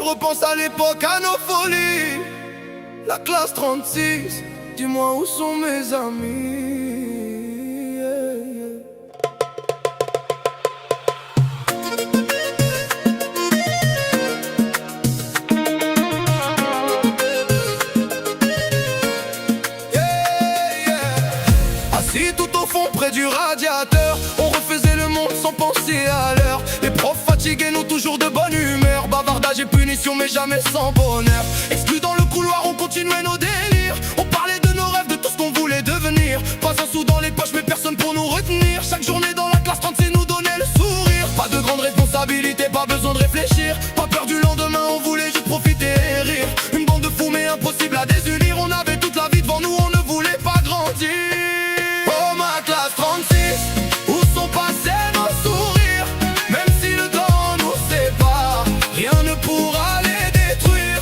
repense à l'époque, à nos folies. La classe 36, dis-moi où sont mes amis. Assis tout au fond près du radiateur, on refaisait le monde sans penser à l'heure. Les profs fatigués, nous toujours de bonne humeur. Bavardage et punition mais jamais sans bonheur. Exclus dans le couloir, on continuait nos délires. On parlait de nos rêves, de tout ce qu'on voulait devenir. Pas un sou dans les poches mais personne pour nous retenir. Chaque journée dans la classe 36 nous donnait le sourire. Pas de grande responsabilité, pas besoin de réfléchir. Pas peur du lendemain, on voulait juste profiter et rire. Une bande de fous mais impossible à désunir. On avait toute la vie devant nous, on ne voulait pas grandir. Oh ma classe 36, où sont passés nos sourires? Même si le temps nous sépare, rien ne pourra les détruire.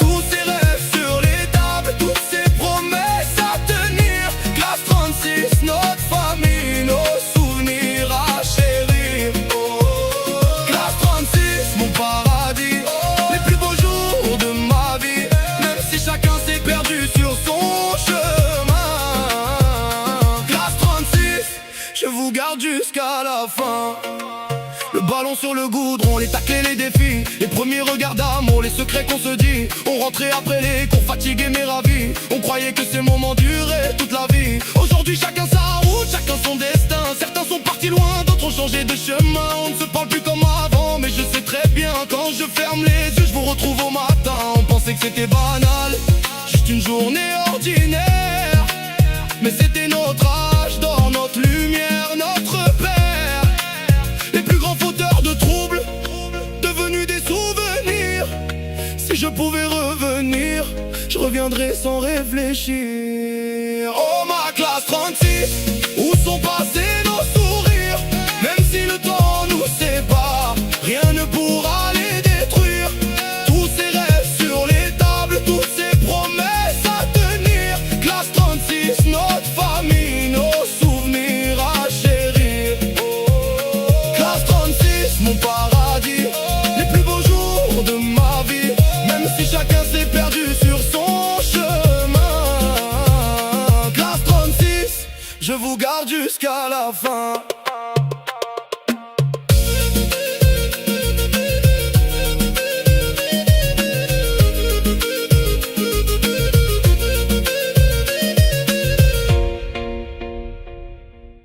Tous ces rêves sur les tables, toutes ces promesses à tenir. Classe 36, notre famille, nos souvenirs à chérir. Classe 36, mon paradis, les plus beaux jours de ma vie. Même si chacun s'est perdu sur son chemin, je vous garde jusqu'à la fin. Le ballon sur le goudron, les tacles et les défis, les premiers regards d'amour, les secrets qu'on se dit. On rentrait après les cours fatigués mais ravis. On croyait que ces moments duraient toute la vie. Aujourd'hui chacun sa route, chacun son destin. Certains sont partis loin, d'autres ont changé de chemin. On ne se parle plus comme avant, mais je sais très bien. Quand je ferme les yeux, je vous retrouve au matin. On pensait que c'était banal, juste une journée ordinaire. Mais c'était notre âge d'or, notre lumière, notre père. Les plus grands fauteurs de troubles, devenus des souvenirs. Si je pouvais revenir, je reviendrais sans réfléchir. Oh ma classe 36, où sont passés nos sourires? Même si le temps nous sépare, rien ne pourra les détruire. Tous ces rêves sur les tables, toutes ces promesses à tenir. Classe 36, notre famille, nos souvenirs à chérir. Classe 36, mon paradis, les plus beaux jours de ma vie. Même si chacun s'est perdu sur son chemin. Classe 36, je vous garde jusqu'à la fin.